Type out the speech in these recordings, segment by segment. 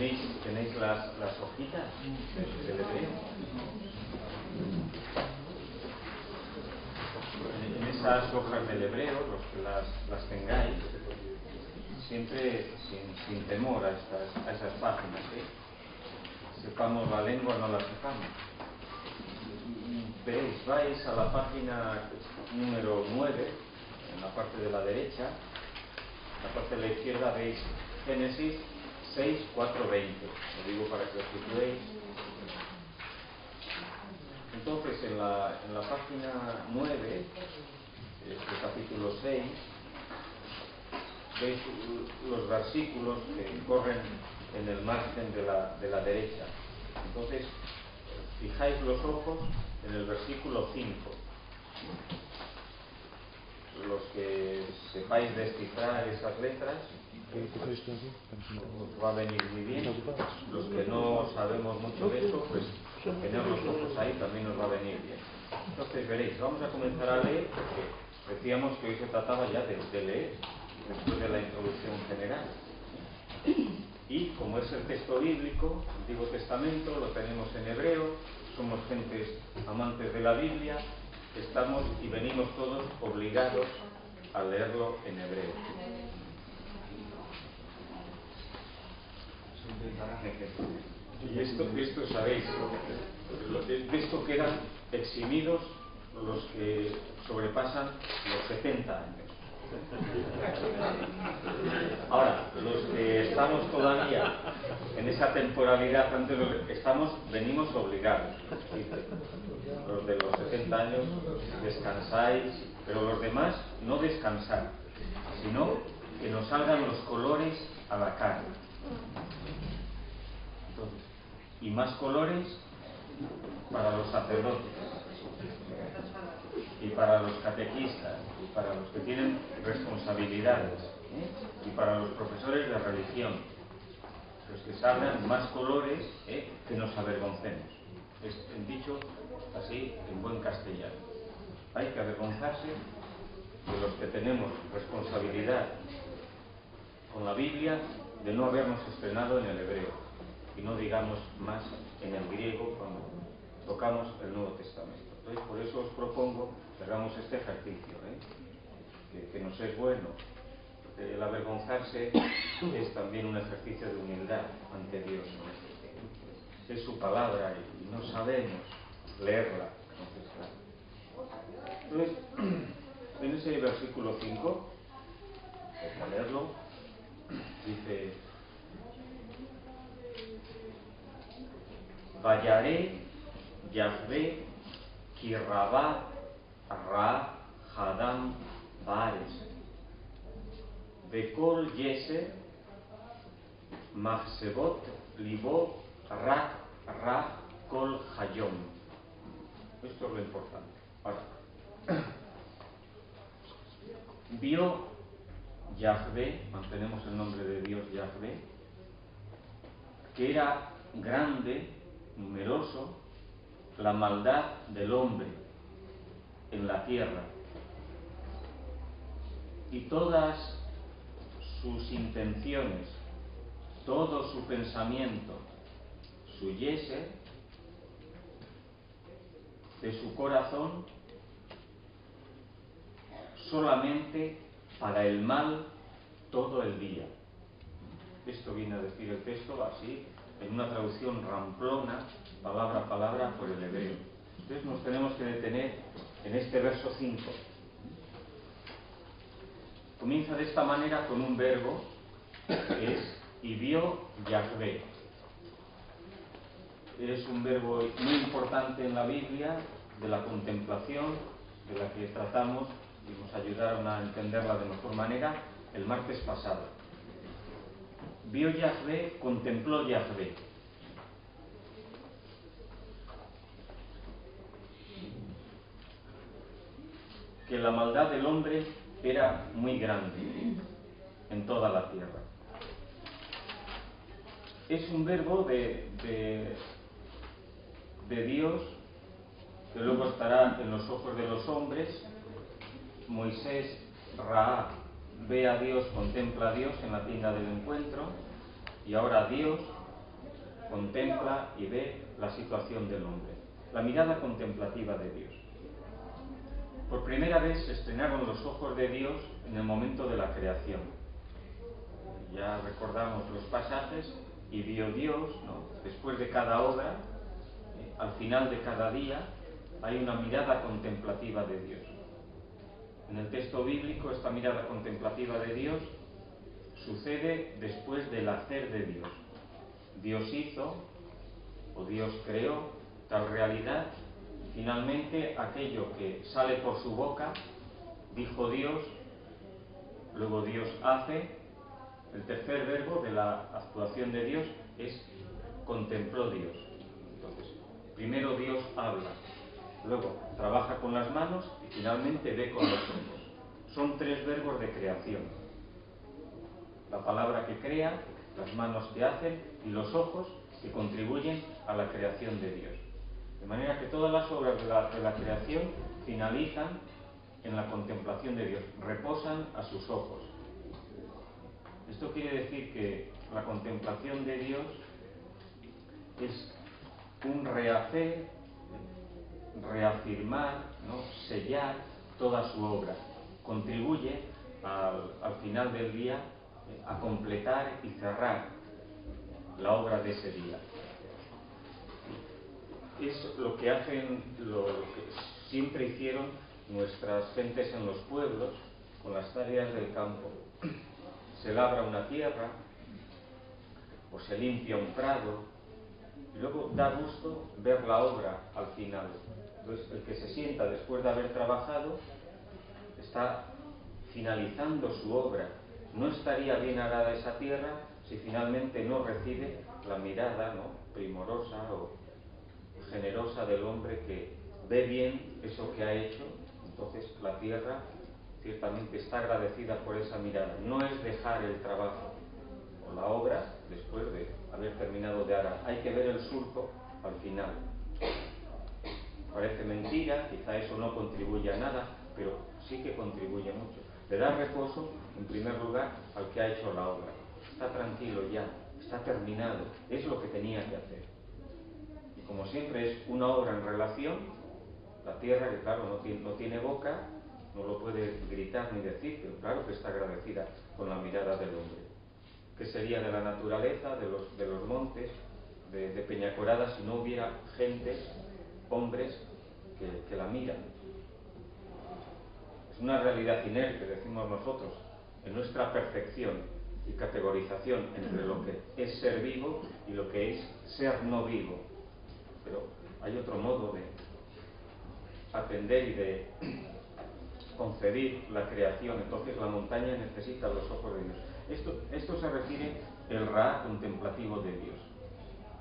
¿Tenéis las hojitas del hebreo? En esas hojas del hebreo, los que las tengáis, siempre sin temor a esas páginas, sepamos la lengua o no la sepamos. Veréis, vais a la página número 9, en la parte de la derecha, en la parte de la izquierda veis Génesis 6, 4, 20. Lo digo para que os situéis. Entonces, en la página 9, este capítulo 6, veis los versículos que corren en el margen de la derecha. Entonces, fijáis los ojos en el versículo 5. Los que sepáis descifrar esas letras, os va a venir muy bien. Los que no sabemos mucho de eso, pues tener los ojos ahí también nos va a venir bien. Entonces veréis, vamos a comenzar a leer, porque decíamos que hoy se trataba ya de leer, después de la introducción general. Y como es el texto bíblico, el Antiguo Testamento, lo tenemos en hebreo, somos gentes amantes de la Biblia, estamos y venimos todos obligados a leerlo en hebreo. Y esto sabéis, de esto quedan eximidos los que sobrepasan los 70 años. Ahora, los que estamos todavía en esa temporalidad, venimos obligados. Los de los 70 años descansáis, pero los demás no descansar, sino que nos salgan los colores a la cara. Entonces, y más colores para los sacerdotes, y para los catequistas, y para los que tienen responsabilidades, y para los profesores de religión, los que salgan más colores, que nos avergoncemos. Es dicho así en buen castellano. Hay que avergonzarse de los que tenemos responsabilidad con la Biblia de no habernos estrenado en el hebreo, y no digamos más en el griego cuando tocamos el Nuevo Testamento. Entonces, por eso os propongo que hagamos este ejercicio, que nos es bueno. Porque el avergonzarse es también un ejercicio de humildad ante Dios. Es su palabra y no sabemos leerla. Entonces, en ese versículo 5, para leerlo, dice: Vayaré Yahvé ki rabá ra hadam baaretz vekol yeser machsevot libo rak ra kol hayom. Esto es lo importante. Ahora, vio Yahvé, mantenemos el nombre de Dios Yahvé, que era grande, numeroso, la maldad del hombre en la tierra, y todas sus intenciones, todo su pensamiento, su yeser, de su corazón, solamente para el mal todo el día. Esto viene a decir el texto así, en una traducción ramplona, palabra a palabra, por el hebreo. Entonces nos tenemos que detener en este verso 5. Comienza de esta manera con un verbo que es y vio Yahvé. Es un verbo muy importante en la Biblia, de la contemplación, de la que tratamos y nos ayudaron a entenderla de mejor manera el martes pasado. Vio Yahvé, contempló Yahvé. Que la maldad del hombre era muy grande en toda la tierra. Es un verbo de Dios, que luego estará en los ojos de los hombres. Moisés, Ra, ve a Dios, contempla a Dios en la tienda del encuentro, y ahora Dios contempla y ve la situación del hombre. La mirada contemplativa de Dios. Por primera vez se estrenaron los ojos de Dios en el momento de la creación. Ya recordamos los pasajes, y vio Dios, ¿no? Después de cada obra, al final de cada día, hay una mirada contemplativa de Dios. En el texto bíblico, esta mirada contemplativa de Dios sucede después del hacer de Dios. Dios hizo, o Dios creó, tal realidad. Finalmente, aquello que sale por su boca, dijo Dios, luego Dios hace. El tercer verbo de la actuación de Dios es contempló Dios. Entonces, primero Dios habla, luego trabaja con las manos y finalmente ve con los ojos. Son tres verbos de creación. La palabra que crea, las manos que hacen y los ojos que contribuyen a la creación de Dios. De manera que todas las obras de la creación finalizan en la contemplación de Dios, reposan a sus ojos. Esto quiere decir que la contemplación de Dios es un rehacer, reafirmar, ¿no? Sellar toda su obra. Contribuye al final del día a completar y cerrar la obra de ese día. Es lo que hacen, lo que siempre hicieron nuestras gentes en los pueblos con las tareas del campo. Se labra una tierra o se limpia un prado y luego da gusto ver la obra al final. Entonces, el que se sienta después de haber trabajado está finalizando su obra. No estaría bien arada esa tierra si finalmente no recibe la mirada, ¿no?, primorosa o generosa del hombre que ve bien eso que ha hecho. Entonces la tierra ciertamente está agradecida por esa mirada. No es dejar el trabajo o la obra después de haber terminado de arar. Hay que ver el surco al final. Parece mentira, quizá eso no contribuye a nada, pero sí que contribuye mucho. Le da reposo, en primer lugar, al que ha hecho la obra. Está tranquilo ya, está terminado, es lo que tenía que hacer. Y como siempre es una obra en relación, la tierra, que claro, no tiene boca, no lo puede gritar ni decir, pero claro que está agradecida con la mirada del hombre. ¿Qué sería de la naturaleza, de los montes, de Peñacorada, si no hubiera gentes, hombres, que la miran? Es una realidad inerte, decimos nosotros, en nuestra percepción y categorización entre lo que es ser vivo y lo que es ser no vivo. Pero hay otro modo de atender y de concebir la creación. Entonces la montaña necesita los ojos de Dios. Esto se refiere el Ra contemplativo de Dios.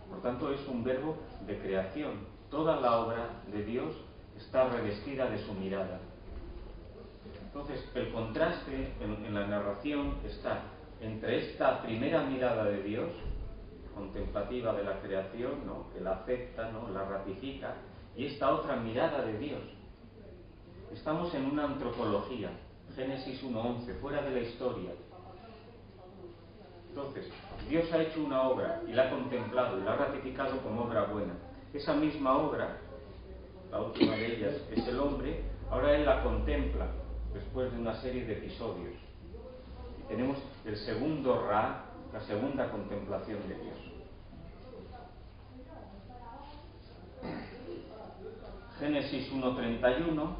Por tanto, es un verbo de creación. Toda la obra de Dios está revestida de su mirada. Entonces, el contraste en la narración está entre esta primera mirada de Dios, contemplativa de la creación, ¿no?, que la acepta, ¿no?, la ratifica, y esta otra mirada de Dios. Estamos en una antropología, Génesis 1:11, fuera de la historia. Entonces, Dios ha hecho una obra y la ha contemplado y la ha ratificado como obra buena. Esa misma obra, la última de ellas es el hombre, ahora él la contempla después de una serie de episodios. Y tenemos el segundo Ra, la segunda contemplación de Dios. Génesis 1:31,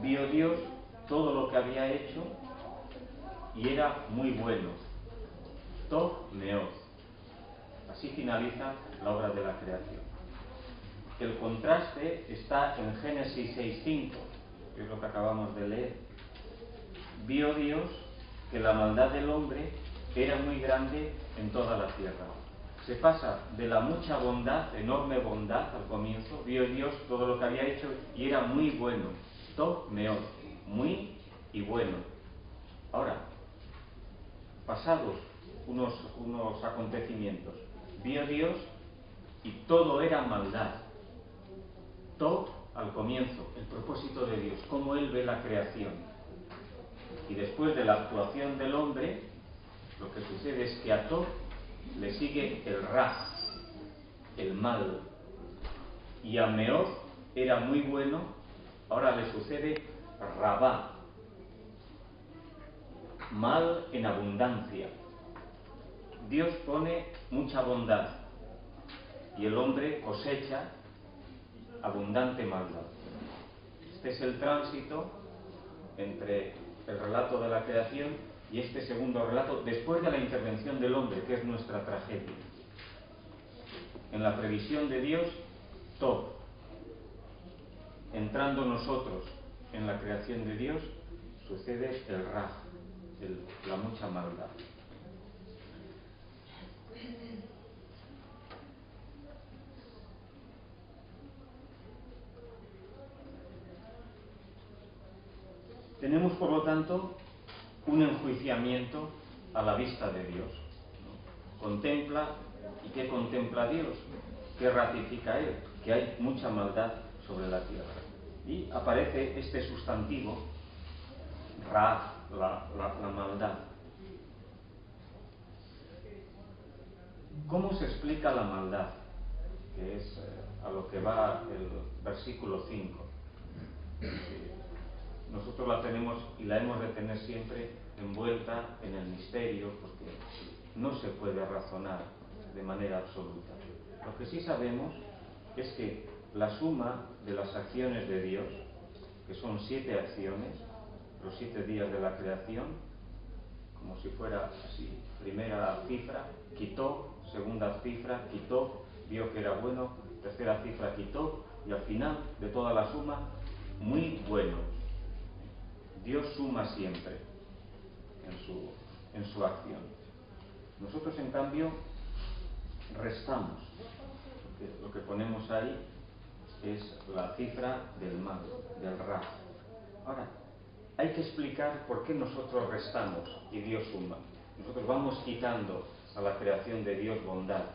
vio Dios todo lo que había hecho y era muy bueno. Tov Meod. Así finaliza la obra de la creación. El contraste está en Génesis 6:5, que es lo que acabamos de leer. Vio Dios que la maldad del hombre era muy grande en toda la tierra. Se pasa de la mucha bondad, enorme bondad al comienzo, vio Dios todo lo que había hecho y era muy bueno. Tov Meod, muy y bueno. Ahora, pasados unos acontecimientos, vio Dios y todo era maldad. Tov al comienzo, el propósito de Dios, cómo Él ve la creación. Y después de la actuación del hombre, lo que sucede es que a Tov le sigue el Ra, el mal. Y a Meod era muy bueno, ahora le sucede Rabá, mal en abundancia. Dios pone mucha bondad y el hombre cosecha abundante maldad. Este es el tránsito entre el relato de la creación y este segundo relato después de la intervención del hombre, que es nuestra tragedia. En la previsión de Dios, todo. Entrando nosotros en la creación de Dios, sucede el Ra, la mucha maldad. Tenemos, por lo tanto, un enjuiciamiento a la vista de Dios, ¿no? Contempla, ¿y qué contempla Dios? ¿Qué ratifica Él? Que hay mucha maldad sobre la tierra. Y aparece este sustantivo, Ra, la maldad. ¿Cómo se explica la maldad? Que es a lo que va el versículo 5. Nosotros la tenemos y la hemos de tener siempre envuelta en el misterio, porque no se puede razonar de manera absoluta. Lo que sí sabemos es que la suma de las acciones de Dios, que son 7 acciones, los 7 días de la creación, como si fuera así, primera cifra, quitó, segunda cifra, quitó, vio que era bueno, tercera cifra, quitó, y al final de toda la suma, muy bueno. Dios suma siempre en su acción. Nosotros, en cambio, restamos. Lo que ponemos ahí es la cifra del mal, del Ra. Ahora, hay que explicar por qué nosotros restamos y Dios suma. Nosotros vamos quitando a la creación de Dios bondad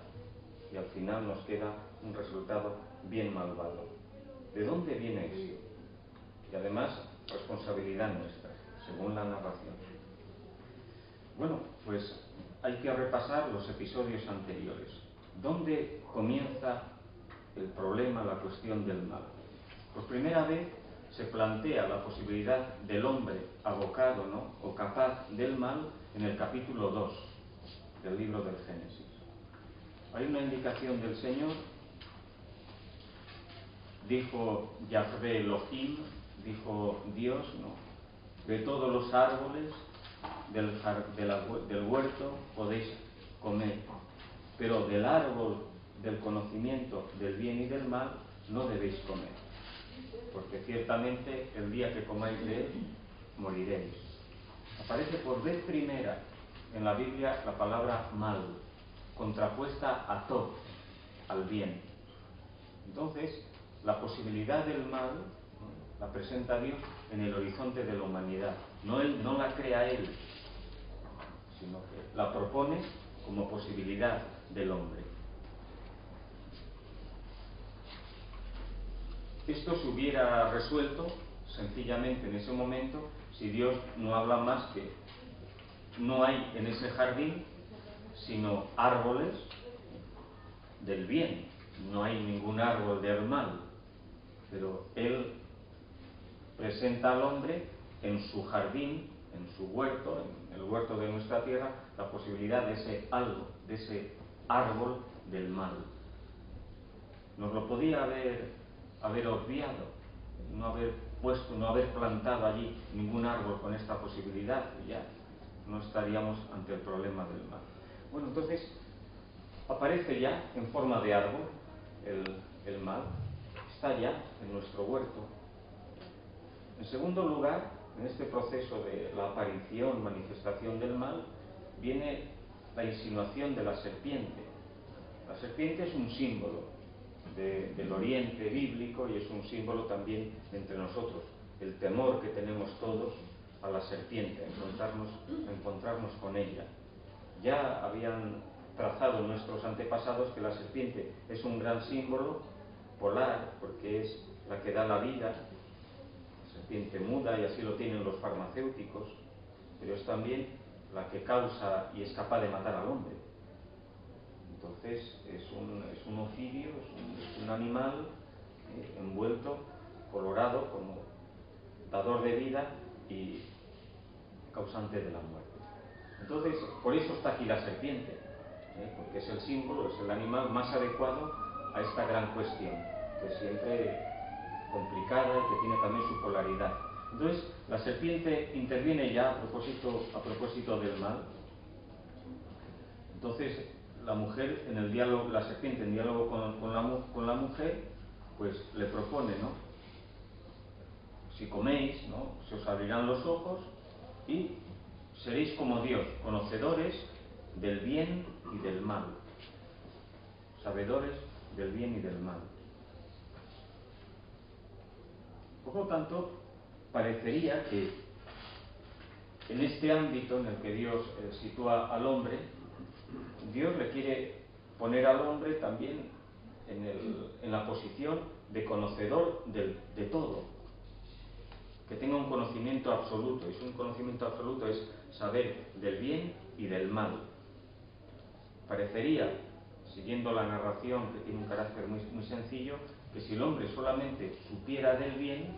y al final nos queda un resultado bien malvado. ¿De dónde viene eso? Y además, responsabilidad nuestra, según la narración. Bueno, pues hay que repasar los episodios anteriores. ¿Dónde comienza el problema, la cuestión del mal? Por primera vez se plantea la posibilidad del hombre abocado, ¿no?, o capaz del mal en el capítulo 2 del libro del Génesis. Hay una indicación del Señor. Dijo Yahvé Elohim, dijo Dios, ¿no?, de todos los árboles del huerto podéis comer, pero del árbol del conocimiento del bien y del mal no debéis comer, porque ciertamente el día que comáis de él moriréis. Aparece por vez primera en la Biblia la palabra mal, contrapuesta a todo, al bien. Entonces, la posibilidad del mal, ¿no?, la presenta Dios en el horizonte de la humanidad. No la crea Él, sino que la propone como posibilidad del hombre. Esto se hubiera resuelto sencillamente en ese momento si Dios no habla más que no hay en ese jardín sino árboles del bien, no hay ningún árbol del mal, pero Él presenta al hombre en su jardín, en su huerto, en el huerto de nuestra tierra, la posibilidad de ese algo, de ese árbol del mal. Nos lo podía haber obviado, no haber puesto, no haber plantado allí ningún árbol con esta posibilidad, y ya no estaríamos ante el problema del mal. Bueno, entonces aparece ya en forma de árbol el mal, está ya en nuestro huerto. En segundo lugar, en este proceso de la aparición, manifestación del mal, viene la insinuación de la serpiente. La serpiente es un símbolo del oriente bíblico y es un símbolo también entre nosotros. El temor que tenemos todos a la serpiente, a encontrarnos con ella. Ya habían trazado nuestros antepasados que la serpiente es un gran símbolo polar, porque es la que da la vida, serpiente muda, y así lo tienen los farmacéuticos, pero es también la que causa y es capaz de matar al hombre. Entonces es un ofidio, es un animal envuelto, colorado, como dador de vida y causante de la muerte. Entonces, por eso está aquí la serpiente, porque es el símbolo, es el animal más adecuado a esta gran cuestión, que es siempre complicada y que tiene también su polaridad. Entonces, la serpiente interviene ya a propósito del mal. Entonces, la mujer en el diálogo, la serpiente en diálogo con la mujer, pues le propone, ¿no? Si coméis, ¿no?, se os abrirán los ojos y seréis como Dios, conocedores del bien y del mal, sabedores del bien y del mal. Por lo tanto, parecería que en este ámbito en el que Dios sitúa al hombre, Dios le quiere poner al hombre también en la posición de conocedor de todo, que tenga un conocimiento absoluto. Y un conocimiento absoluto es saber del bien y del mal. Parecería, siguiendo la narración, que tiene un carácter muy, muy sencillo, que si el hombre solamente supiera del bien,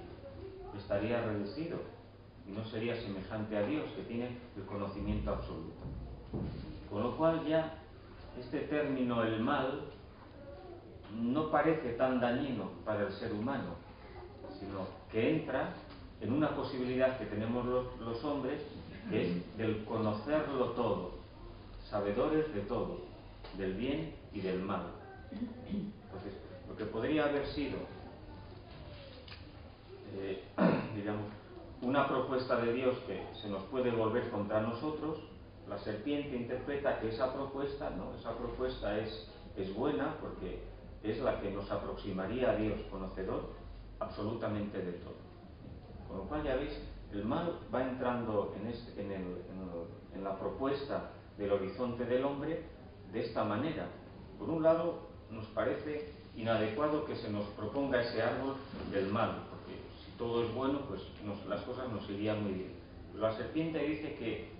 estaría reducido y no sería semejante a Dios, que tiene el conocimiento absoluto. Con lo cual ya este término, el mal, no parece tan dañino para el ser humano, sino que entra en una posibilidad que tenemos los hombres, que es del conocerlo todo, sabedores de todo, del bien y del mal. Entonces, lo que podría haber sido, digamos, una propuesta de Dios que se nos puede volver contra nosotros, la serpiente interpreta que esa propuesta, ¿no?, esa propuesta es buena, porque es la que nos aproximaría a Dios, conocedor absolutamente de todo. Con lo cual, ya veis, el mal va entrando en la propuesta del horizonte del hombre de esta manera. Por un lado, nos parece inadecuado que se nos proponga ese árbol del mal, porque si todo es bueno, pues las cosas nos irían muy bien. Pero la serpiente dice que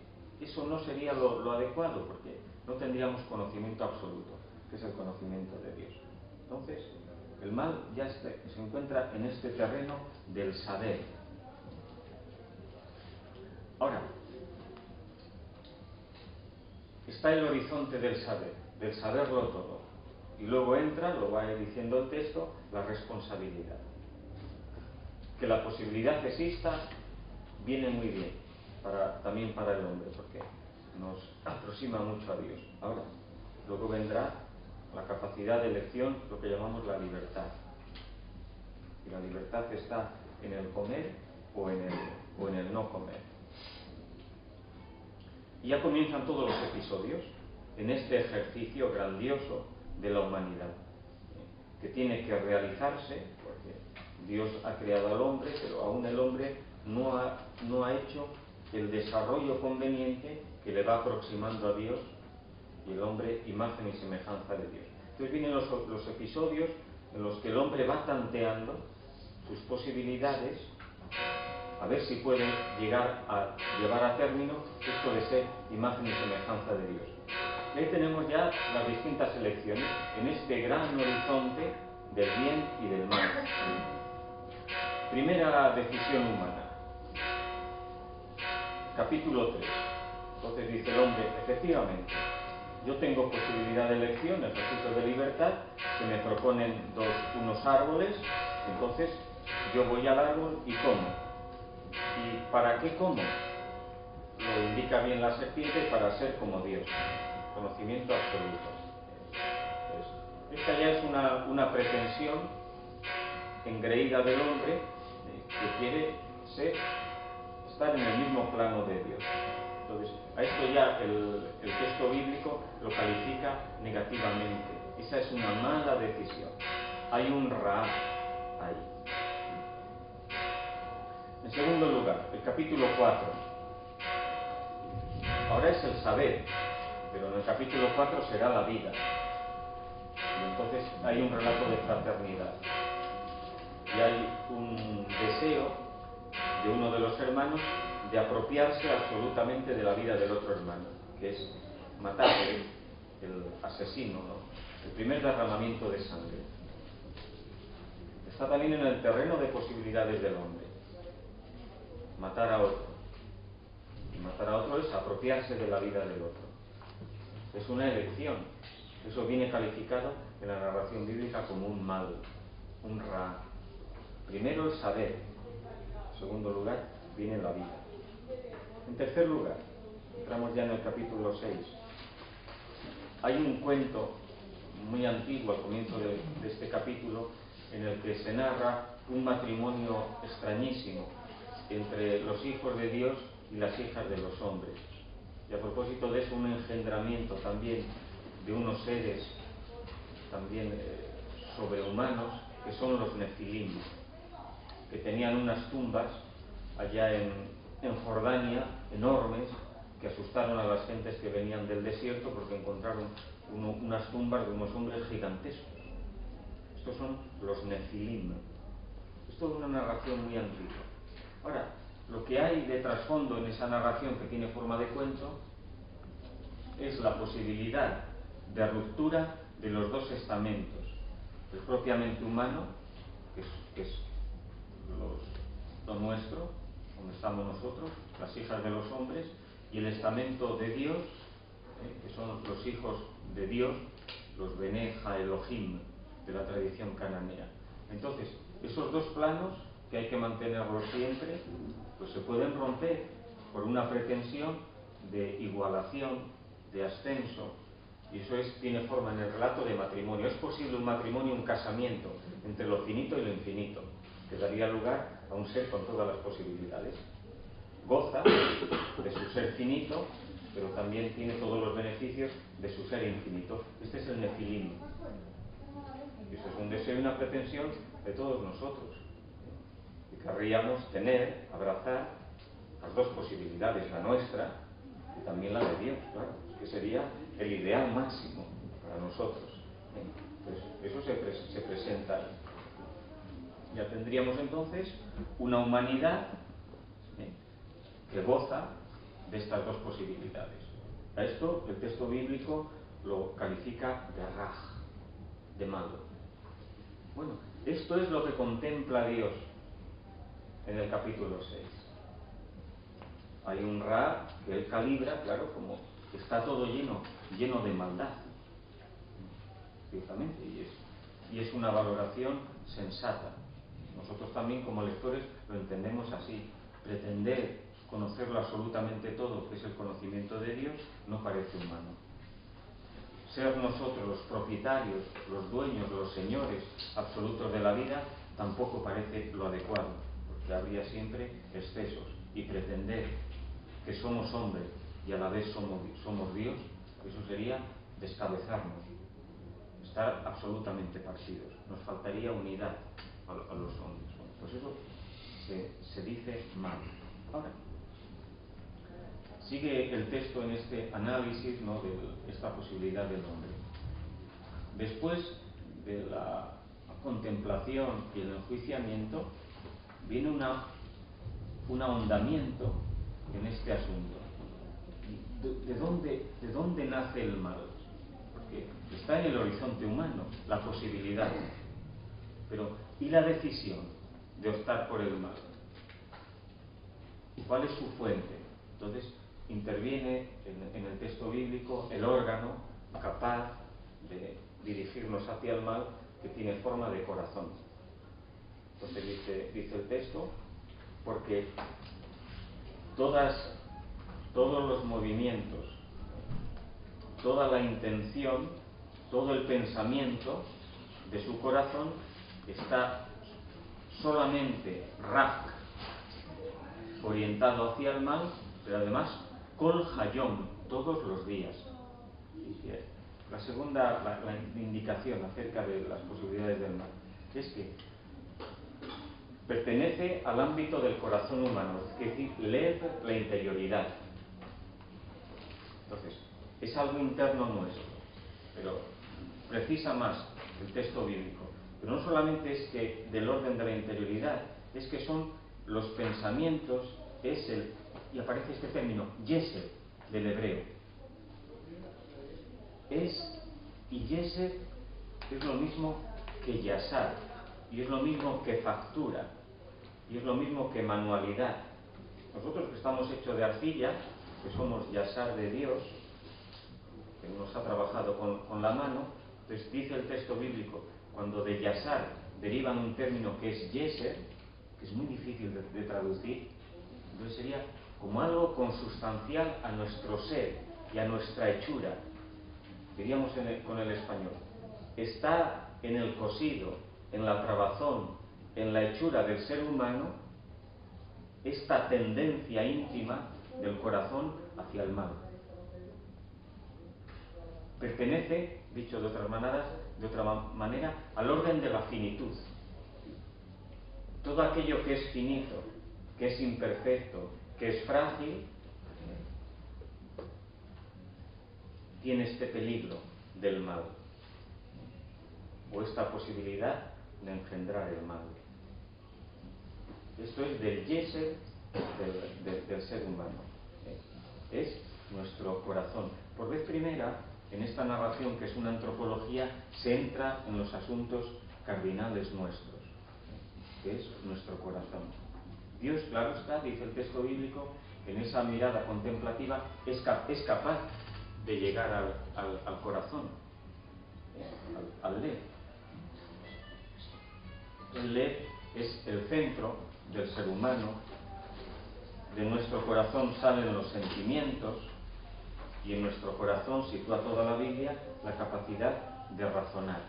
eso no sería lo adecuado, porque no tendríamos conocimiento absoluto, que es el conocimiento de Dios. Entonces, el mal ya se encuentra en este terreno del saber. Ahora, está el horizonte del saberlo todo. Y luego entra, lo va diciendo el texto, la responsabilidad. Que la posibilidad exista viene muy bien, también para el hombre, porque nos aproxima mucho a Dios. Ahora, luego vendrá la capacidad de elección, lo que llamamos la libertad. Y la libertad está en el comer o en el no comer. Y ya comienzan todos los episodios en este ejercicio grandioso de la humanidad, que tiene que realizarse, porque Dios ha creado al hombre, pero aún el hombre no ha hecho el desarrollo conveniente que le va aproximando a Dios, y el hombre, imagen y semejanza de Dios. Entonces vienen los episodios en los que el hombre va tanteando sus posibilidades, a ver si puede llegar a llevar a término esto de ser imagen y semejanza de Dios. Y ahí tenemos ya las distintas elecciones en este gran horizonte del bien y del mal. Primera decisión humana. Capítulo 3. Entonces dice el hombre, efectivamente, yo tengo posibilidad de elección, ejercicio de libertad, se me proponen unos árboles, entonces yo voy al árbol y como. ¿Y para qué como? Lo indica bien la serpiente, para ser como Dios, conocimiento absoluto. Esta ya es una pretensión engreída del hombre, que quiere estar en el mismo plano de Dios. Entonces, a esto ya el texto bíblico lo califica negativamente. Esa es una mala decisión. Hay un ra ahí. En segundo lugar, el capítulo 4. Ahora es el saber, pero en el capítulo 4 será la vida. Y entonces hay un relato de fraternidad. Y hay un deseo de uno de los hermanos de apropiarse absolutamente de la vida del otro hermano, que es matarle, asesino, ¿no? El primer derramamiento de sangre. Está también en el terreno de posibilidades del hombre. Matar a otro. Y matar a otro es apropiarse de la vida del otro. Es una elección. Eso viene calificado en la narración bíblica como un mal, un ra. Primero el saber. En segundo lugar, viene la vida. En tercer lugar, entramos ya en el capítulo 6. Hay un cuento muy antiguo al comienzo de este capítulo en el que se narra un matrimonio extrañísimo entre los hijos de Dios y las hijas de los hombres. Y a propósito de eso, un engendramiento también de unos seres también sobrehumanos, que son los nefilim, que tenían unas tumbas allá en Jordania, enormes, que asustaron a las gentes que venían del desierto porque encontraron unas tumbas de unos hombres gigantescos. Estos son los nefilim. Esto es una narración muy antigua. Ahora, lo que hay de trasfondo en esa narración, que tiene forma de cuento, es la posibilidad de ruptura de los dos estamentos: el propiamente humano, que es lo nuestro, donde estamos nosotros, las hijas de los hombres, y el estamento de Dios, que son los hijos de Dios, los Bene Elohim de la tradición cananea. Entonces, esos dos planos, que hay que mantenerlos siempre, pues se pueden romper por una pretensión de igualación, de ascenso, y eso tiene forma en el relato de matrimonio. Es posible un matrimonio, un casamiento entre lo finito y lo infinito, que daría lugar a un ser con todas las posibilidades. Goza de su ser finito, pero también tiene todos los beneficios de su ser infinito. Este es el nefilim. Eso es un deseo y una pretensión de todos nosotros. Y querríamos tener, abrazar las dos posibilidades, la nuestra y también la de Dios, claro, que sería el ideal máximo para nosotros. Pues eso se presenta ahí. Ya tendríamos entonces una humanidad que goza de estas dos posibilidades. A esto el texto bíblico lo califica de raj, de malo. Bueno, esto es lo que contempla Dios en el capítulo 6. Hay un ra que él calibra, claro, como está todo lleno de maldad, ciertamente, y es una valoración sensata. Nosotros también, como lectores, lo entendemos así. Pretender conocerlo absolutamente todo, que es el conocimiento de Dios, no parece humano. Ser nosotros los propietarios, los dueños, los señores absolutos de la vida, tampoco parece lo adecuado, porque habría siempre excesos. Y pretender que somos hombres y a la vez somos Dios, eso sería descabezarnos, estar absolutamente partidos. Nos faltaría unidad a los hombres. Bueno, pues eso se dice mal. Ahora, sigue el texto en este análisis, ¿no?, de esta posibilidad del hombre. Después de la contemplación y el enjuiciamiento, viene un ahondamiento en este asunto. ¿De dónde nace el mal? Porque está en el horizonte humano, la posibilidad. Pero, ¿y la decisión de optar por el mal? ¿Cuál es su fuente? Entonces, interviene en el texto bíblico el órgano capaz de dirigirnos hacia el mal, que tiene forma de corazón. Entonces dice el texto, porque todos los movimientos, toda la intención, todo el pensamiento de su corazón está solamente orientado hacia el mal, pero además kol hayom, todos los días. La segunda la indicación acerca de las posibilidades del mal es que pertenece al ámbito del corazón humano, es decir, lev, la interioridad. Entonces, es algo interno nuestro, pero precisa más el texto bíblico. Pero no solamente es que del orden de la interioridad, es que son los pensamientos, y aparece este término, yesed, del hebreo. Es Y yeser es lo mismo que yasar, y es lo mismo que factura, y es lo mismo que manualidad. Nosotros que estamos hechos de arcilla, que somos yasar de Dios, que nos ha trabajado con la mano, entonces dice el texto bíblico, cuando de yasar derivan un término que es yeser, que es muy difícil de traducir, entonces sería como algo consustancial a nuestro ser y a nuestra hechura, diríamos con el español. Está en el cosido, en la trabazón, en la hechura del ser humano, esta tendencia íntima del corazón hacia el mal. Pertenece, dicho de otra manera, al orden de la finitud. Todo aquello que es finito, que es imperfecto, que es frágil, tiene este peligro del mal, o esta posibilidad de engendrar el mal. Esto es del yeser del ser humano. Es nuestro corazón. Por vez primera, en esta narración, que es una antropología, se entra en los asuntos cardinales nuestros, que es nuestro corazón. Dios, claro está, dice el texto bíblico, en esa mirada contemplativa es capaz de llegar al corazón, al Lev. El Lev es el centro del ser humano. De nuestro corazón salen los sentimientos, y en nuestro corazón sitúa toda la Biblia la capacidad de razonar.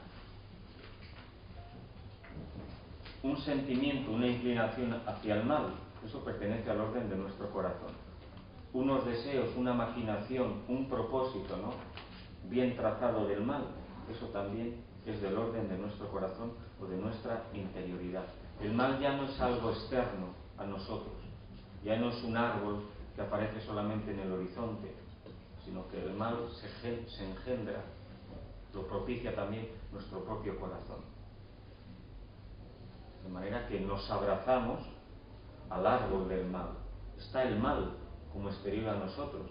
Un sentimiento, una inclinación hacia el mal, eso pertenece al orden de nuestro corazón. Unos deseos, una maquinación, un propósito, ¿no?, bien trazado del mal, eso también es del orden de nuestro corazón o de nuestra interioridad. El mal ya no es algo externo a nosotros, ya no es un árbol que aparece solamente en el horizonte, sino que el mal se engendra, lo propicia también nuestro propio corazón. De manera que nos abrazamos al árbol del mal. Está el mal como exterior a nosotros,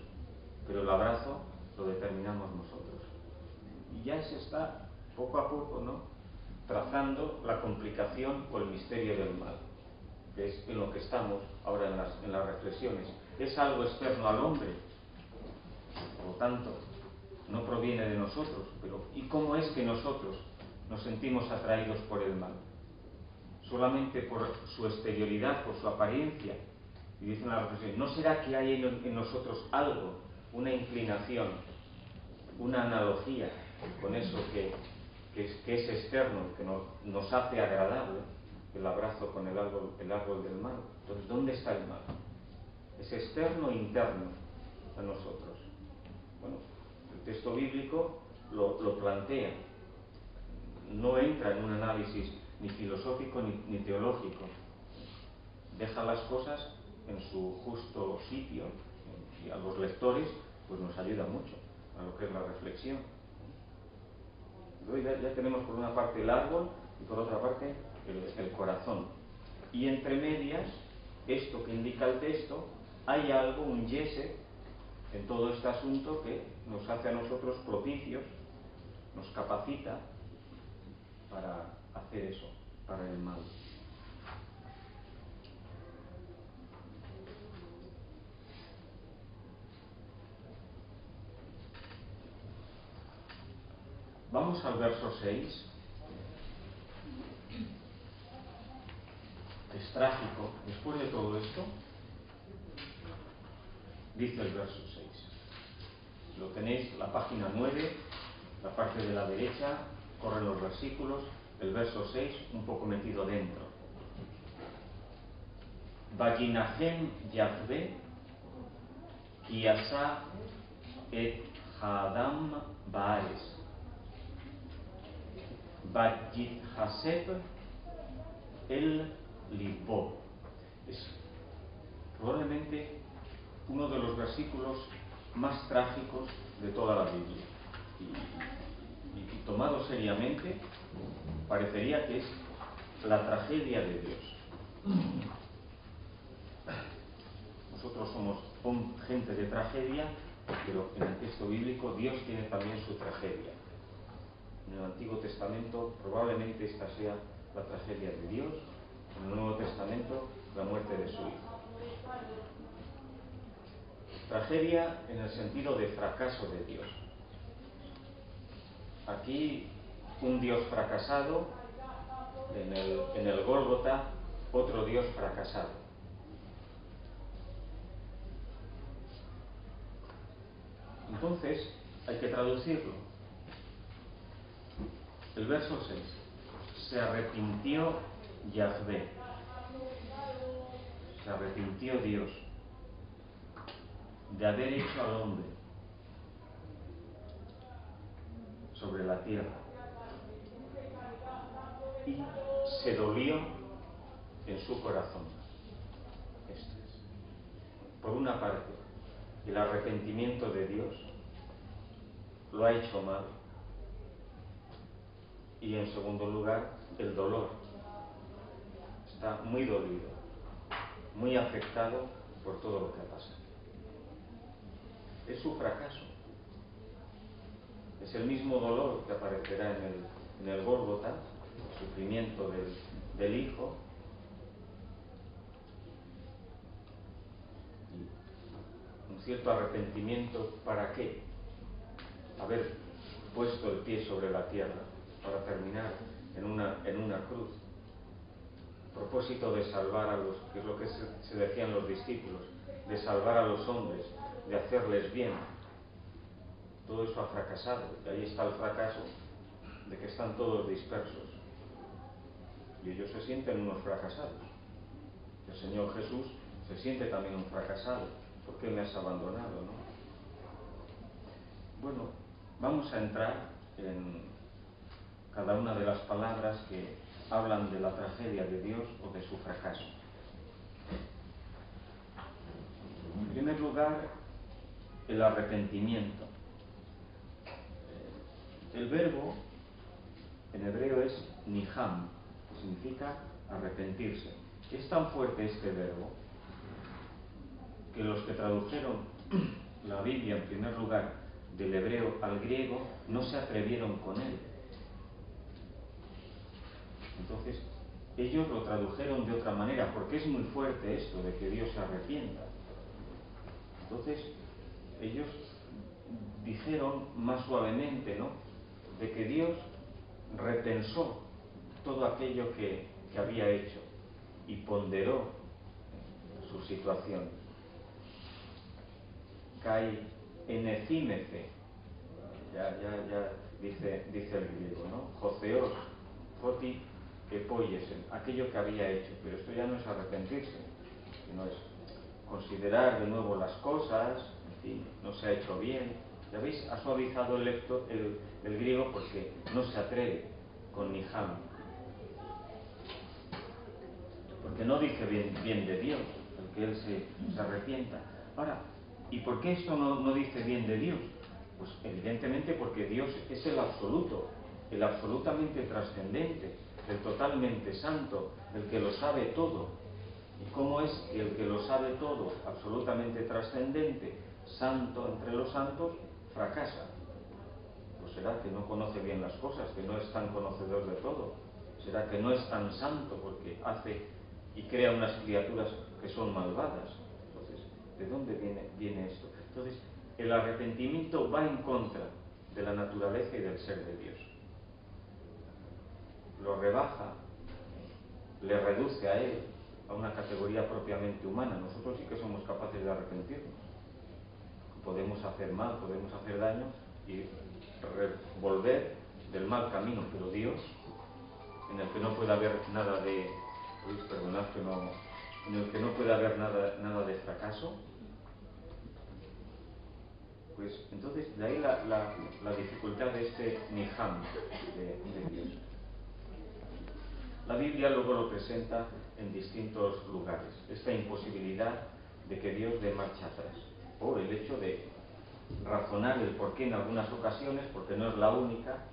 pero el abrazo lo determinamos nosotros. Y ya se está poco a poco, ¿no?, trazando la complicación o el misterio del mal, que es en lo que estamos ahora en las reflexiones. Es algo externo al hombre, por lo tanto no proviene de nosotros, pero ¿y cómo es que nosotros nos sentimos atraídos por el mal? Solamente por su exterioridad, por su apariencia. Y dice una reflexión, ¿no será que hay en nosotros algo, una inclinación, una analogía con eso que es externo, que nos hace agradable, el abrazo con el árbol del mal? Entonces, ¿dónde está el mal? ¿Es externo o interno a nosotros? Bueno, el texto bíblico lo plantea. No entra en un análisis ni filosófico ni teológico. Deja las cosas en su justo sitio, y a los lectores pues nos ayuda mucho a lo que es la reflexión. Entonces ya tenemos por una parte el árbol y por otra parte el corazón. Y entre medias, esto que indica el texto, hay algo, un yeser, en todo este asunto que nos hace a nosotros propicios, nos capacita para hacer eso, para el mal. Vamos al verso 6, que es trágico. Después de todo esto, dice el verso 6. Lo tenéis, la página 9, la parte de la derecha, corren los versículos, el verso 6, un poco metido dentro. Vayinahem Yahvé, ki asa et Hadam Baares. Vayithaseb el Libó. Es probablemente uno de los versículos más trágicos de toda la Biblia. Y tomado seriamente, parecería que es la tragedia de Dios. Nosotros somos gente de tragedia, pero en el texto bíblico Dios tiene también su tragedia. En el Antiguo Testamento probablemente esta sea la tragedia de Dios, en el Nuevo Testamento la muerte de su Hijo. Tragedia en el sentido de fracaso de Dios. Aquí un Dios fracasado, en el Gólgota otro Dios fracasado. Entonces hay que traducirlo. El verso 6. Se arrepintió Yahvé. Se arrepintió Dios de haber hecho al hombre sobre la tierra. Y se dolió en su corazón. Esto es. Por una parte, el arrepentimiento de Dios lo ha hecho mal. Y en segundo lugar, el dolor. Está muy dolido, muy afectado por todo lo que ha pasado. Es su fracaso. Es el mismo dolor que aparecerá en el Gólgota, el sufrimiento del Hijo. Y un cierto arrepentimiento, ¿para qué? Haber puesto el pie sobre la tierra para terminar en una cruz. Propósito de salvar a los, que es lo que se decían los discípulos, de salvar a los hombres, de hacerles bien. Todo eso ha fracasado, y ahí está el fracaso de que están todos dispersos. Y ellos se sienten unos fracasados. El Señor Jesús se siente también un fracasado. ¿Por qué me has abandonado, no? Bueno, vamos a entrar en cada una de las palabras que hablan de la tragedia de Dios o de su fracaso. En primer lugar, el arrepentimiento. El verbo en hebreo es niham, que significa arrepentirse. Es tan fuerte este verbo que los que tradujeron la Biblia en primer lugar del hebreo al griego no se atrevieron con él. Entonces, ellos lo tradujeron de otra manera, porque es muy fuerte esto de que Dios se arrepienta. Entonces, ellos dijeron más suavemente, ¿no?, de que Dios repensó todo aquello que había hecho y ponderó su situación. Kai enecímece, ya dice el griego, ¿no? Joseos, foti epoyesen, aquello que había hecho, pero esto ya no es arrepentirse, sino es considerar de nuevo las cosas, en fin, no se ha hecho bien. Ya veis, ha suavizado el griego porque no se atreve con niham, porque no dice bien de Dios, el que él se arrepienta. Ahora, ¿y por qué esto no dice bien de Dios? Pues evidentemente porque Dios es el absoluto, el absolutamente trascendente, el totalmente santo, el que lo sabe todo. ¿Y cómo es que el que lo sabe todo, absolutamente trascendente, santo entre los santos, fracasa? Pues será que no conoce bien las cosas, que no es tan conocedor de todo. Será que no es tan santo porque hace y crea unas criaturas que son malvadas. Entonces, ¿de dónde viene esto? Entonces, el arrepentimiento va en contra de la naturaleza y del ser de Dios. Lo rebaja, le reduce a él a una categoría propiamente humana. Nosotros sí que somos capaces de arrepentirnos. Podemos hacer mal, podemos hacer daño y volver del mal camino, pero Dios, en el que no puede haber nada de, en el que no puede haber nada de fracaso, pues entonces de ahí la dificultad de este niham de Dios. La Biblia luego lo presenta en distintos lugares, esta imposibilidad de que Dios dé marcha atrás, o el hecho de razonar el porqué en algunas ocasiones, porque no es la única,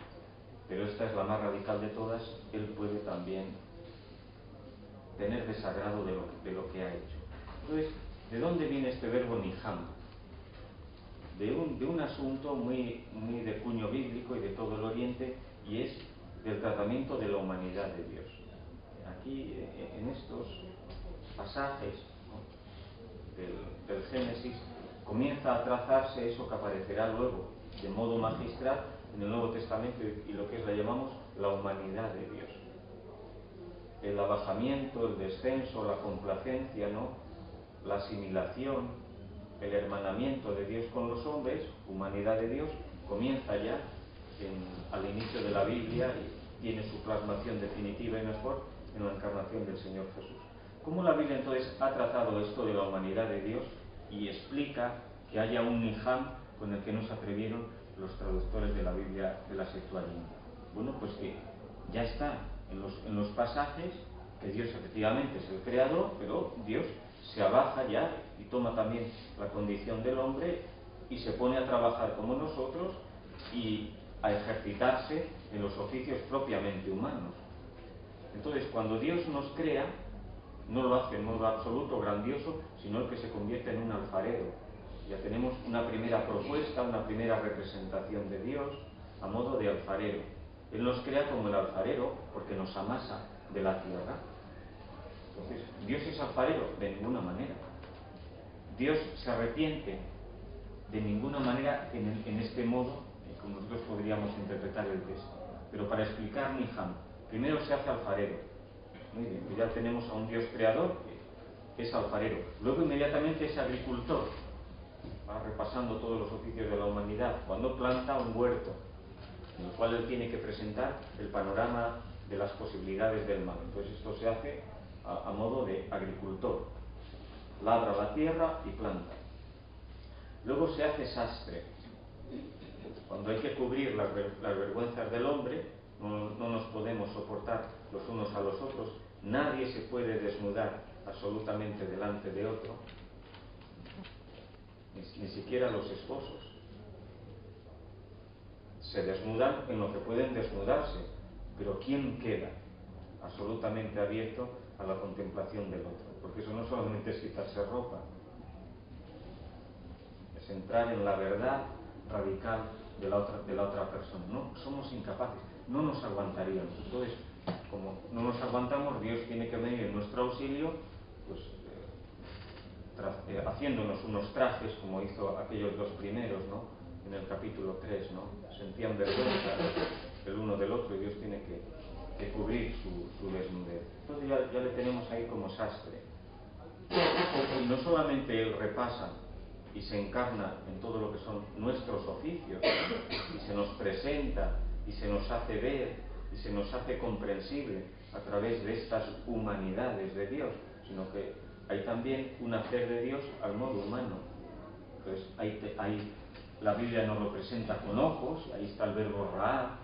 pero esta es la más radical de todas. Él puede también tener desagrado de lo que ha hecho. Entonces, ¿de dónde viene este verbo niham? De un asunto muy de cuño bíblico y de todo el Oriente, y tratamiento de la humanidad de Dios. Aquí, en estos pasajes, ¿no?, del Génesis, comienza a trazarse eso que aparecerá luego de modo magistral en el Nuevo Testamento y lo que le llamamos la humanidad de Dios. El abajamiento, el descenso, la complacencia, ¿no?, la asimilación, el hermanamiento de Dios con los hombres, humanidad de Dios, comienza ya al inicio de la Biblia y tiene su plasmación definitiva y mejor en la encarnación del Señor Jesús. ¿Cómo la Biblia entonces ha tratado esto de la humanidad de Dios y explica que haya un Niham con el que no se atrevieron los traductores de la Biblia de la Septuaginta? Bueno, pues que ya está en los pasajes que Dios efectivamente es el creador, pero Dios se abaja ya y toma también la condición del hombre y se pone a trabajar como nosotros y a ejercitarse en los oficios propiamente humanos. Entonces, cuando Dios nos crea, no lo hace en modo absoluto, grandioso, sino el que se convierte en un alfarero. Ya tenemos una primera propuesta, una primera representación de Dios a modo de alfarero. Él nos crea como el alfarero porque nos amasa de la tierra. Entonces, ¿Dios es alfarero? De ninguna manera. Dios se arrepiente de ninguna manera en este modo, como nosotros podríamos interpretar el texto. Pero para explicar Niham, primero se hace alfarero. Muy bien, ya tenemos a un Dios creador que es alfarero. Luego inmediatamente es agricultor. Va repasando todos los oficios de la humanidad. Cuando planta un huerto, en el cual él tiene que presentar el panorama de las posibilidades del mal. Entonces esto se hace a modo de agricultor. Labra la tierra y planta. Luego se hace sastre. Cuando hay que cubrir las vergüenzas del hombre, no nos podemos soportar los unos a los otros. Nadie se puede desnudar absolutamente delante de otro, ni siquiera los esposos. Se desnudan en lo que pueden desnudarse, pero ¿quién queda absolutamente abierto a la contemplación del otro? Porque eso no solamente es quitarse ropa, es entrar en la verdad radical de la otra persona. No somos incapaces, no nos aguantaríamos. Entonces, como no nos aguantamos, Dios tiene que venir en nuestro auxilio, pues haciéndonos unos trajes, como hizo aquellos dos primeros, ¿no?, en el capítulo 3, ¿no? Sentían vergüenza el uno del otro y Dios tiene que cubrir su desnudez. Entonces ya le tenemos ahí como sastre. Y no solamente Él repasa y se encarna en todo lo que son nuestros oficios, y se nos presenta, y se nos hace ver, y se nos hace comprensible a través de estas humanidades de Dios, sino que hay también un hacer de Dios al modo humano. Entonces, ahí la Biblia nos lo presenta con ojos, ahí está el verbo raá.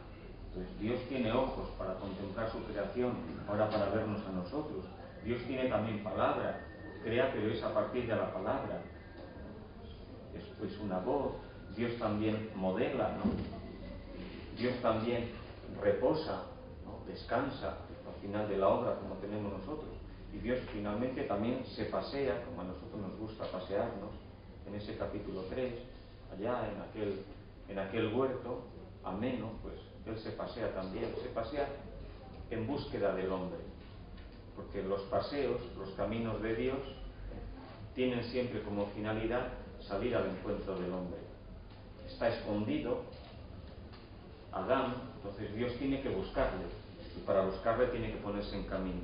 Entonces, Dios tiene ojos para contemplar su creación, ahora para vernos a nosotros. Dios tiene también palabra, crea, pero es a partir de la palabra. Es una voz. Dios también modela, ¿no? Dios también reposa, ¿no?, descansa al final de la obra, como tenemos nosotros. Y Dios finalmente también se pasea, como a nosotros nos gusta pasearnos, en ese capítulo 3, allá en aquel huerto ameno, pues Él se pasea también, se pasea en búsqueda del hombre. Porque los paseos, los caminos de Dios, tienen siempre como finalidad salir al encuentro del hombre. Está escondido Adán, entonces Dios tiene que buscarle, y para buscarle tiene que ponerse en camino.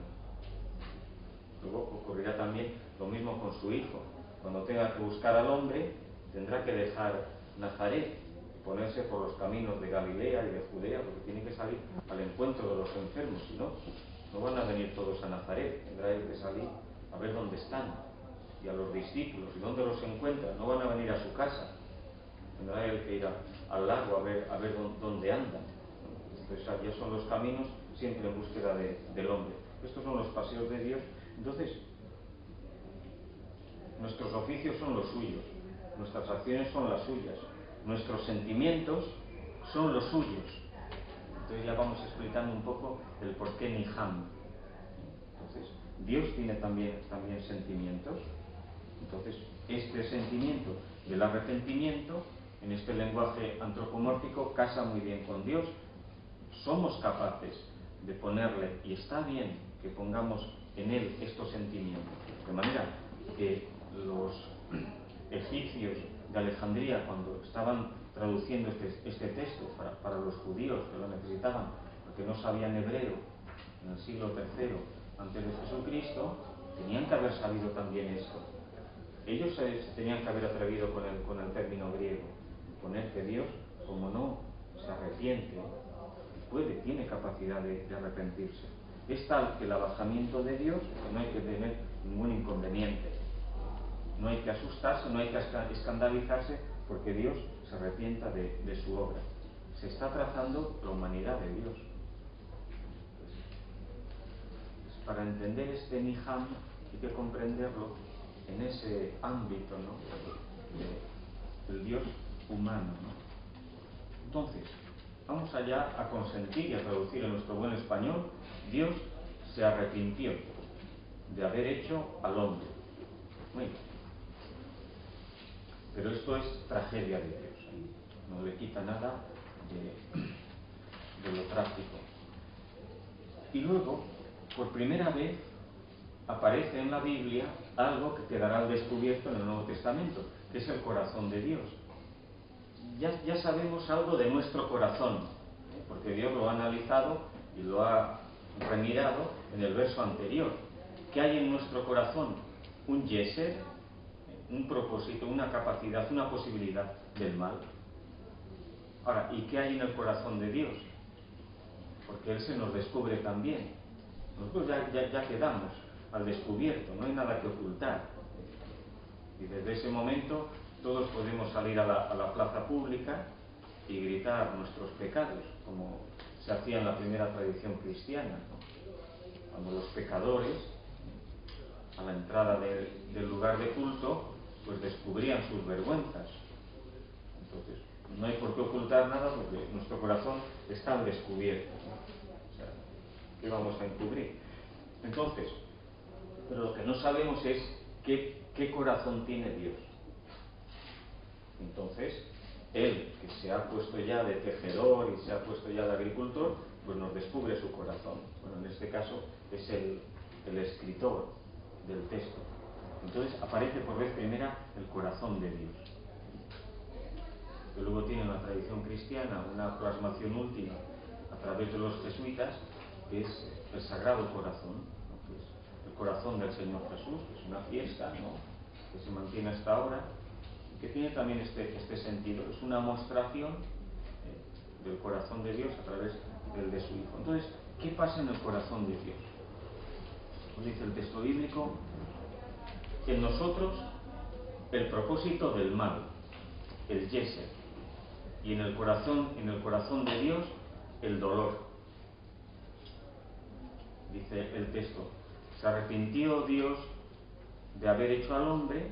Luego ocurrirá también lo mismo con su hijo. Cuando tenga que buscar al hombre, tendrá que dejar Nazaret y ponerse por los caminos de Galilea y de Judea, porque tiene que salir al encuentro de los enfermos, si no van a venir todos a Nazaret. Tendrá él que salir a ver dónde están, y a los discípulos, y dónde los encuentran. No van a venir a su casa, tendrá él que ir al lago a ver dónde andan. Entonces ya son los caminos siempre en búsqueda del hombre. Estos son los paseos de Dios. Entonces, nuestros oficios son los suyos, nuestras acciones son las suyas, nuestros sentimientos son los suyos. Entonces ya vamos explicando un poco el por qué Niham. Entonces, Dios tiene también sentimientos. Entonces, este sentimiento del arrepentimiento, en este lenguaje antropomórfico, casa muy bien con Dios. somos capaces de ponerle, y está bien que pongamos en él estos sentimientos, de manera que los egipcios de Alejandría, cuando estaban traduciendo este texto para los judíos que lo necesitaban, porque no sabían hebreo en el siglo III antes de Jesucristo, tenían que haber sabido también esto. Ellos se tenían que haber atrevido con el término griego, poner que Dios, como no se arrepiente, tiene capacidad de arrepentirse. Es tal que el abajamiento de Dios que no hay que tener ningún inconveniente. No hay que asustarse, no hay que escandalizarse porque Dios se arrepienta de su obra. Se está trazando la humanidad de Dios. Pues, para entender este Niham hay que comprenderlo en ese ámbito, ¿no?, del Dios humano, ¿no? Entonces, vamos allá a consentir y a traducir en nuestro buen español: Dios se arrepintió de haber hecho al hombre. Muy bien. Pero esto es tragedia de Dios, ¿eh? No le quita nada de lo trágico. Y luego, por primera vez, aparece en la Biblia algo que quedará al descubierto en el Nuevo Testamento, que es el corazón de Dios. Ya sabemos algo de nuestro corazón, porque Dios lo ha analizado y lo ha remirado en el verso anterior. ¿Qué hay en nuestro corazón? Un yesed, un propósito, una capacidad, una posibilidad del mal. Ahora, ¿y qué hay en el corazón de Dios? Porque Él se nos descubre también. Nosotros ya quedamos al descubierto, no hay nada que ocultar. Y desde ese momento todos podemos salir a la plaza pública y gritar nuestros pecados, como se hacía en la primera tradición cristiana, ¿no? Cuando los pecadores, a la entrada del lugar de culto, pues descubrían sus vergüenzas. Entonces, no hay por qué ocultar nada porque nuestro corazón está al descubierto, ¿no? O sea, ¿qué vamos a encubrir? Entonces, pero lo que no sabemos es qué corazón tiene Dios. Entonces, Él, que se ha puesto ya de tejedor y se ha puesto ya de agricultor, pues nos descubre su corazón. Bueno, en este caso es el escritor del texto. Entonces aparece por vez primera el corazón de Dios, que luego tiene en la tradición cristiana una plasmación última a través de los jesuitas, que es el Sagrado Corazón, ¿no?, que es el corazón del Señor Jesús, que es una fiesta, ¿no?, que se mantiene hasta ahora, que tiene también este sentido. Es una mostración del corazón de Dios a través del de su Hijo. Entonces, ¿qué pasa en el corazón de Dios? Pues dice el texto bíblico: en nosotros el propósito del mal, el yesed, y en el corazón de Dios el dolor. Dice el texto: se arrepintió Dios de haber hecho al hombre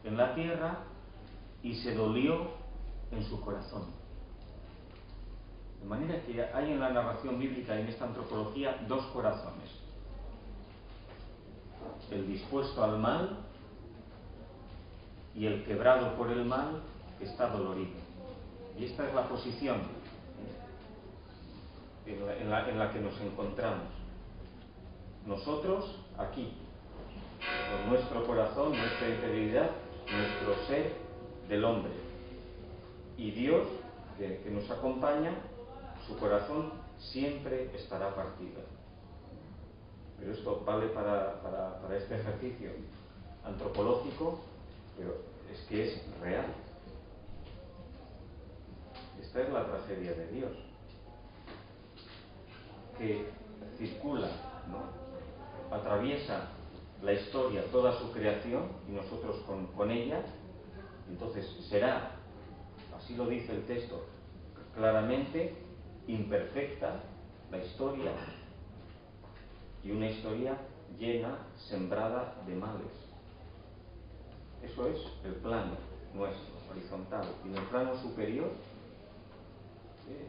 en la tierra y se dolió en su corazón. De manera que hay en la narración bíblica y en esta antropología dos corazones: el dispuesto al mal y el quebrado por el mal, que está dolorido. Y esta es la posición en la que nos encontramos. Nosotros aquí, con nuestro corazón, nuestra integridad, nuestro ser del hombre. Y Dios, que nos acompaña, su corazón siempre estará partido. Pero esto vale para este ejercicio antropológico, pero es que es real. Esta es la tragedia de Dios, que circula, ¿no?, atraviesa la historia, toda su creación, y nosotros con ella. Entonces será, así lo dice el texto claramente, imperfecta la historia, y una historia llena, sembrada de males. Eso es el plano nuestro, horizontal. Y en el plano superior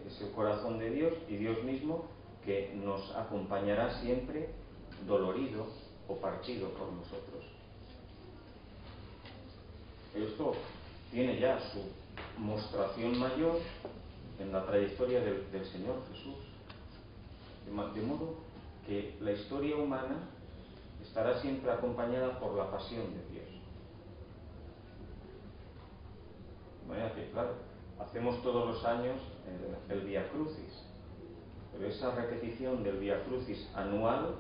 es el corazón de Dios y Dios mismo, que nos acompañará siempre dolorido o partido por nosotros. Esto tiene ya su mostración mayor en la trayectoria del Señor Jesús. De modo que la historia humana estará siempre acompañada por la pasión de Dios. De manera que, claro, hacemos todos los años el Vía Crucis, pero esa repetición del Vía Crucis anual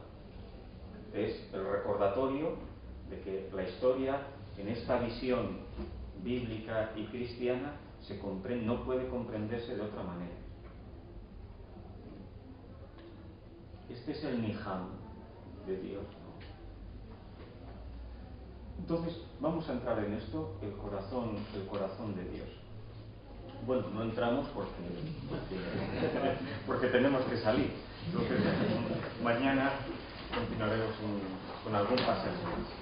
es el recordatorio de que la historia, en esta visión bíblica y cristiana, no puede comprenderse de otra manera. Este es el Niham de Dios, ¿no? Entonces, vamos a entrar en esto, el corazón de Dios. Bueno, no entramos porque tenemos que salir. Entonces, mañana continuaremos con algún pasaje más.